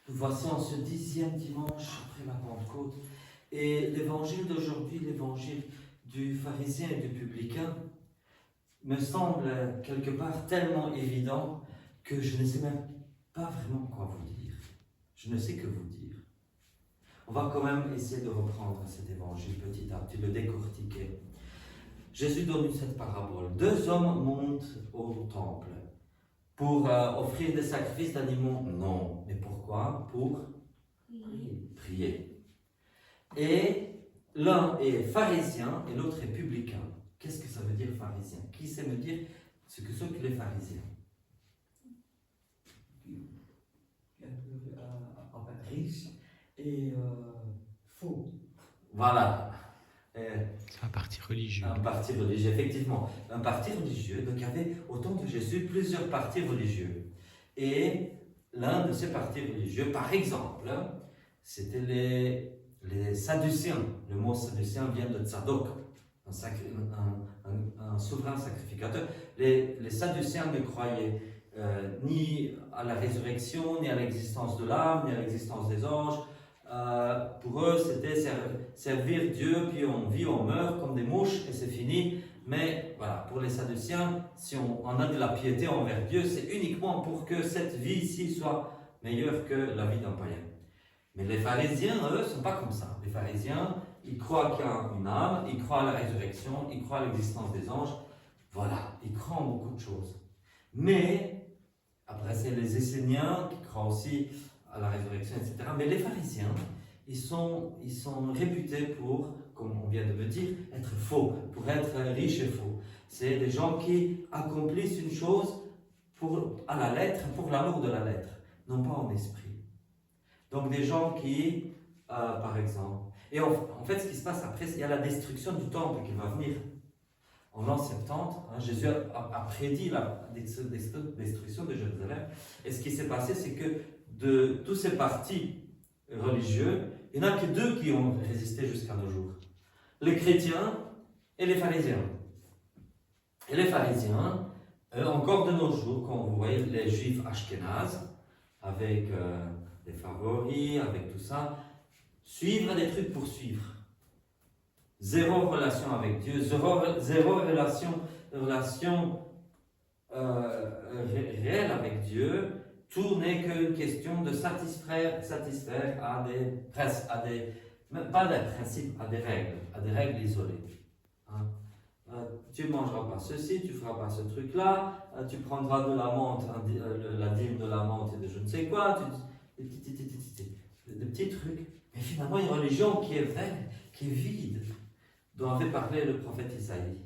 Nous voici en ce 10e dimanche après la Pentecôte. Et l'évangile d'aujourd'hui, l'évangile du pharisien et du publicain, me semble quelque part tellement évident que je ne sais même pas vraiment quoi vous dire. Je ne sais que vous dire. On va quand même essayer de reprendre cet évangile petit à petit, le décortiquer. Jésus donne cette parabole. 2 hommes montent au temple pour offrir des sacrifices d'animaux. Non. Mais pourquoi? Pour prier. Et l'un est pharisien et l'autre est publicain. Qu'est-ce que ça veut dire pharisien? Qui sait me dire ce que sont les pharisiens? Riche et faux. Voilà. C'est un parti religieux. Un parti religieux, effectivement. Un parti religieux. Donc il y avait au temps de Jésus plusieurs partis religieux. Et l'un de ces partis religieux, par exemple, c'était les Sadducéens. Le mot Sadducéen vient de Tzadok, un souverain sacrificateur. Les Sadducéens ne croyaient ni à la résurrection, ni à l'existence de l'âme, ni à l'existence des anges. Pour eux, c'était servir Dieu, puis on vit, on meurt comme des mouches et c'est fini. Mais voilà, pour les Sadducéens, si on a de la piété envers Dieu, c'est uniquement pour que cette vie ici soit meilleure que la vie d'un païen. Mais les pharisiens, eux, ne sont pas comme ça. Les pharisiens, ils croient qu'il y a une âme, ils croient à la résurrection, ils croient à l'existence des anges. Voilà, ils croient en beaucoup de choses. Mais, après, c'est les Esséniens qui croient aussi à la résurrection, etc. Mais les pharisiens, ils sont réputés pour, comme on vient de le dire, être faux, pour être riches et faux. C'est des gens qui accomplissent une chose à la lettre, pour l'amour de la lettre, non pas en esprit. Donc des gens qui, par exemple, et en fait ce qui se passe après, il y a la destruction du temple qui va venir. En l'an 70, Jésus a prédit la destruction de Jérusalem. Et ce qui s'est passé, c'est que de tous ces partis religieux, il n'y en a que 2 qui ont résisté jusqu'à nos jours. Les chrétiens et les pharisiens. Et les pharisiens, encore de nos jours, quand vous voyez les juifs ashkénazes, avec les favoris, avec tout ça, suivre des trucs pour suivre. Zéro relation avec Dieu, zéro relation réelle avec Dieu. Tout n'est qu'une question de satisfaire à pas des principes, à des règles isolées. Tu ne mangeras pas ceci, tu ne feras pas ce truc-là, tu prendras de la menthe, la dîme de la menthe et de je ne sais quoi, des petits trucs. Mais finalement, une religion qui est vaine, qui est vide, dont avait parlé le prophète Isaïe.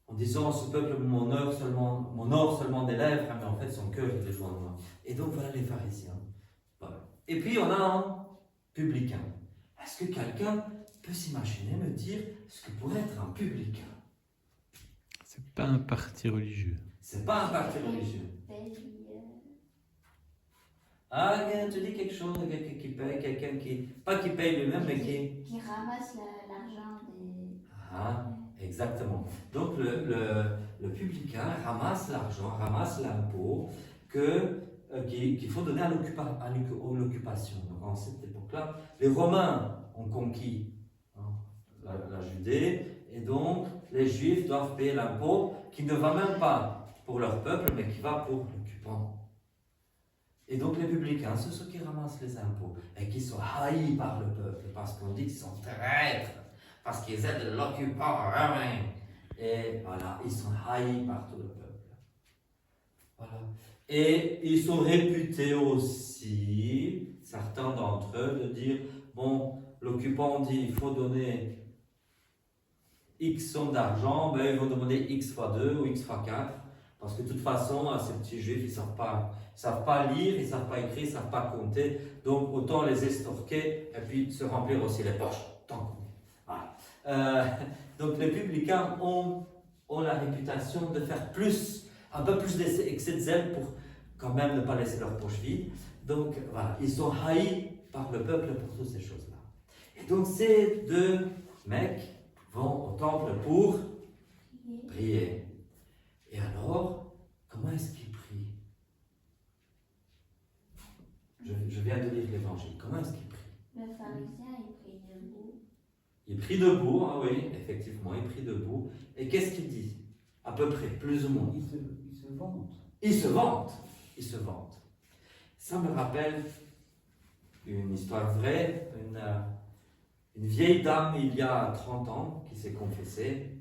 En disant, ce peuple m'honore seulement des lèvres, mais en fait son cœur est loin de moi. Et donc voilà les pharisiens. Voilà. Et puis on a un publicain. Est-ce que quelqu'un peut s'imaginer, me dire ce que pourrait être un publicain? C'est pas un parti religieux. C'est pas un parti religieux. Ah, tu dis quelque chose, quelqu'un qui paye, quelqu'un qui, pas qui paye lui-même, mais qui ramasse l'argent des... Ah, exactement. Donc le publicain ramasse l'argent, ramasse l'impôt qu'il faut donner à l'occupation. Donc en cette époque-là, les Romains ont conquis la Judée, et donc les Juifs doivent payer l'impôt qui ne va même pas pour leur peuple, mais qui va pour l'occupant. Et donc les publicains, ce sont ceux qui ramassent les impôts et qui sont haïs par le peuple parce qu'on dit qu'ils sont traîtres, parce qu'ils aident l'occupant romain. Et voilà, ils sont haïs par tout le peuple. Voilà. Et ils sont réputés aussi, certains d'entre eux, de dire, bon, l'occupant dit il faut donner X somme d'argent, ben ils vont demander X fois 2 ou X fois 4. Parce que de toute façon, ces petits juifs, ils ne savent pas lire, ils ne savent pas écrire, ils ne savent pas compter. Donc, autant les estorquer et puis se remplir aussi les poches. Tant qu'on est. Voilà. Donc, les publicains ont la réputation de faire un peu plus d'excès de zèle pour quand même ne pas laisser leur poche vide. Donc, voilà, ils sont haïs par le peuple pour toutes ces choses-là. Et donc, ces 2 mecs vont au temple pour prier. Et alors, comment est-ce qu'ils prient? Je viens de lire l'évangile. Comment est-ce qu'il prie? Le pharisien, il prie debout. Il prie debout, ah oui, effectivement, il prie debout. Et qu'est-ce qu'il dit? À peu près, plus ou moins. Il se vante. Il se vante. Il se vante. Ça me rappelle une histoire vraie, une vieille dame il y a 30 ans qui s'est confessée.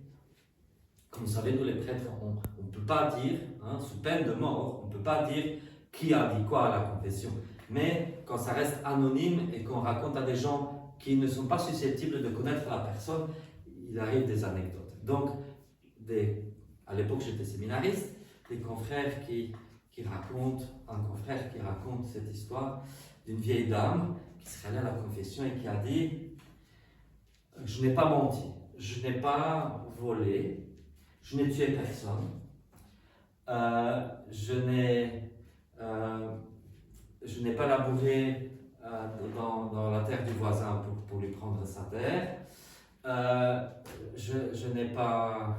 Comme vous savez, nous les prêtres, on ne peut pas dire, sous peine de mort, on ne peut pas dire qui a dit quoi à la confession. Mais quand ça reste anonyme et qu'on raconte à des gens qui ne sont pas susceptibles de connaître la personne, il arrive des anecdotes. Donc, à l'époque j'étais séminariste, des confrères qui racontent, un confrère qui raconte cette histoire d'une vieille dame qui serait allée à la confession et qui a dit « Je n'ai pas menti, je n'ai pas volé, je n'ai tué personne, je n'ai pas labouré dans la terre du voisin pour lui prendre sa terre, je n'ai pas...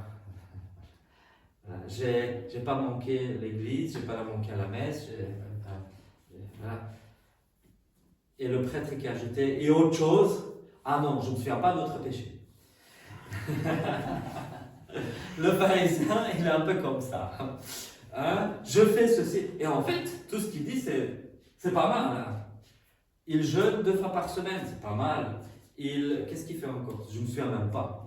j'ai pas manqué l'église, j'ai pas manqué à la messe, voilà. » Et le prêtre qui a ajouté « Et autre chose, ah non, je ne me souviens pas d'autres péchés. » Le pharisien, il est un peu comme ça. Je fais ceci. Et en fait, tout ce qu'il dit, c'est pas mal. Il jeûne 2 fois par semaine, c'est pas mal. Qu'est-ce qu'il fait encore? Je ne me souviens même pas.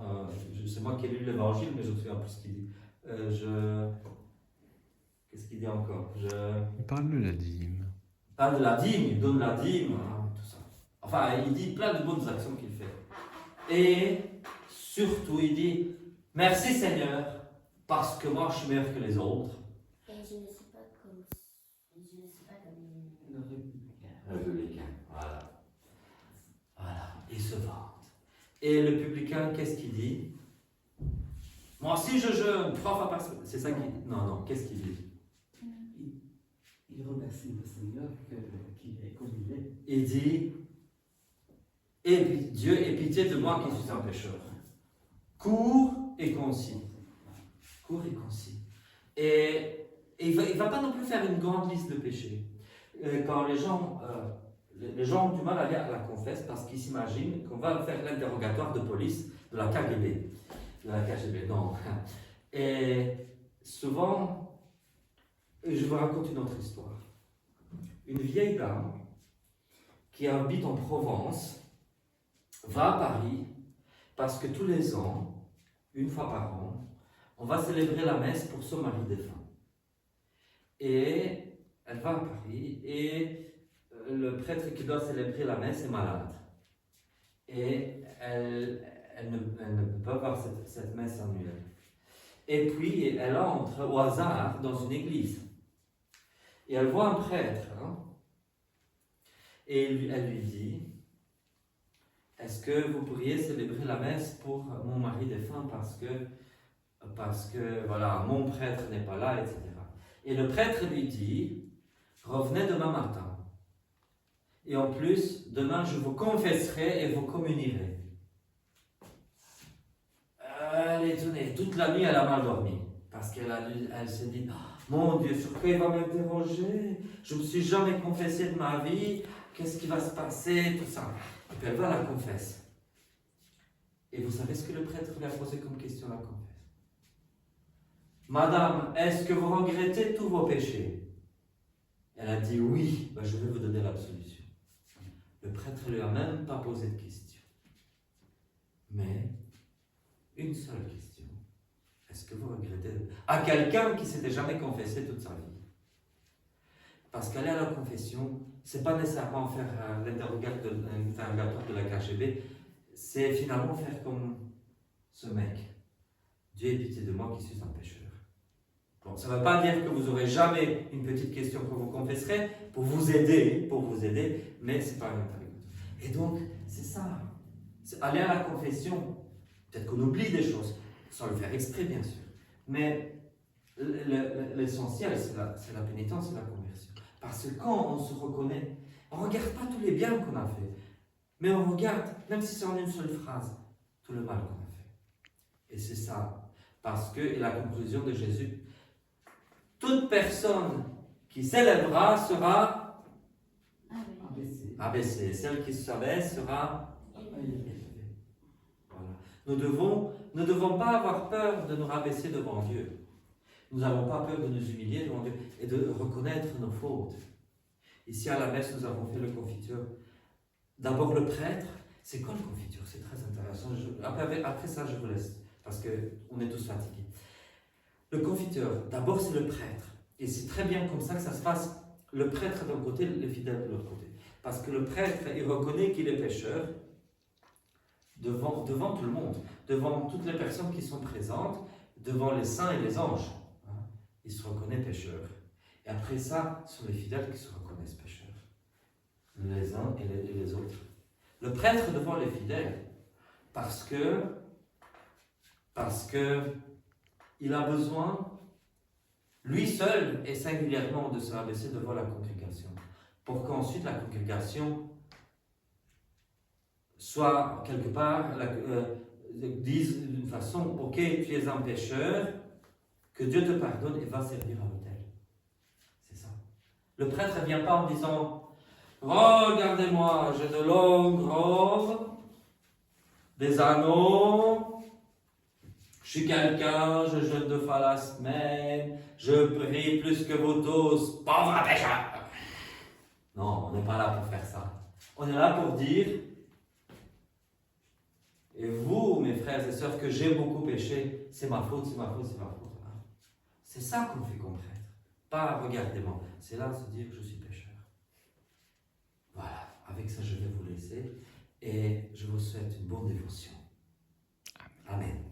C'est moi qui ai lu l'évangile, mais je ne me souviens plus ce qu'il dit. Qu'est-ce qu'il dit encore? Il parle de la dîme. Il parle de la dîme, il donne la dîme, tout ça. Enfin, il dit plein de bonnes actions qu'il fait. Et surtout, il dit merci Seigneur, parce que moi je suis meilleur que les autres. Et je ne sais pas comme. Le républicain. Républicain, voilà. Voilà, il se vante. Et le publicain, qu'est-ce qu'il dit? Moi aussi je jeûne 3 fois par semaine. C'est ça qu'il dit? Non, qu'est-ce qu'il dit? Il remercie le Seigneur qu'il est comme il est. Il dit Dieu ait pitié de moi qui suis un pécheur. Court et concis. Court et concis. Et il ne va pas non plus faire une grande liste de péchés. Quand les gens ont du mal à aller à la confesse parce qu'ils s'imaginent qu'on va faire l'interrogatoire de police de la KGB. Non. Et souvent, je vous raconte une autre histoire. Une vieille dame qui habite en Provence va à Paris parce que tous les ans, une fois par an, on va célébrer la messe pour son mari défunt. Et elle va à Paris et le prêtre qui doit célébrer la messe est malade. Et elle ne peut pas voir cette messe annuelle. Et puis, elle entre au hasard dans une église. Et elle voit un prêtre. Et elle lui dit est-ce que vous pourriez célébrer la messe pour mon mari défunt parce que voilà, mon prêtre n'est pas là, etc. Et le prêtre lui dit revenez demain matin. Et en plus, demain je vous confesserai et vous communierez. Elle est étonnée. Toute la nuit, elle a mal dormi. Parce qu'elle s'est dit mon Dieu, sur quoi il va m'interroger? Je ne me suis jamais confessé de ma vie. Qu'est-ce qui va se passer? Tout ça. Et puis elle va à la confesse. Et vous savez ce que le prêtre lui a posé comme question à la confesse? Madame, est-ce que vous regrettez tous vos péchés? Elle a dit oui, je vais vous donner l'absolution. Le prêtre ne lui a même pas posé de question. Mais une seule question. Est-ce que vous regrettez à quelqu'un qui ne s'était jamais confessé toute sa vie? Parce qu'aller à la confession, ce n'est pas nécessairement faire l'interrogatoire de la KGB, c'est finalement faire comme ce mec. Dieu ait pitié de moi qui suis un pécheur. Bon, ça ne veut pas dire que vous n'aurez jamais une petite question que vous confesserez pour vous aider, mais ce n'est pas un interrogatoire. Et donc, c'est ça. C'est aller à la confession. Peut-être qu'on oublie des choses, sans le faire exprès, bien sûr. Mais l'essentiel, c'est la pénitence et la conversion. Parce que quand on se reconnaît, on ne regarde pas tous les biens qu'on a fait, mais on regarde, même si c'est en une seule phrase, tout le mal qu'on a fait. Et c'est ça. Parce que, et la conclusion de Jésus, toute personne qui s'élèvera sera abaissée. Celle qui s'abaisse sera élevée. Voilà. Nous ne devons pas avoir peur de nous rabaisser devant Dieu. Nous n'avons pas peur de nous humilier devant Dieu et de reconnaître nos fautes. Ici à la messe, nous avons fait le confiture. D'abord le prêtre. C'est quoi le confiture? C'est très intéressant. Après ça, je vous laisse parce qu'on est tous fatigués. Le confiteur, d'abord c'est le prêtre. Et c'est très bien comme ça que ça se passe. Le prêtre d'un côté, les fidèles de l'autre côté. Parce que le prêtre, il reconnaît qu'il est pécheur devant tout le monde, devant toutes les personnes qui sont présentes, devant les saints et les anges. Il se reconnaît pécheur. Et après ça, ce sont les fidèles qui se reconnaissent pécheurs. Les uns et les autres. Le prêtre devant les fidèles. Parce que il a besoin, lui seul et singulièrement, de se rabaisser devant la congrégation. Pour qu'ensuite la congrégation soit quelque part, dise d'une façon, ok, tu es un pécheur, que Dieu te pardonne et va servir à l'autel. C'est ça. Le prêtre ne vient pas en disant, regardez-moi, j'ai de longues robes, des anneaux, je suis quelqu'un, je jeûne 2 fois la semaine, je prie plus que vous tous, pauvres pécheurs. Non, on n'est pas là pour faire ça. On est là pour dire, et vous, mes frères et sœurs, que j'ai beaucoup péché, c'est ma faute, c'est ma faute, c'est ma faute. C'est ça qu'on fait comme prêtre. Pas regardez-moi. C'est là de se dire que je suis pécheur. Voilà, avec ça je vais vous laisser et je vous souhaite une bonne dévotion. Amen.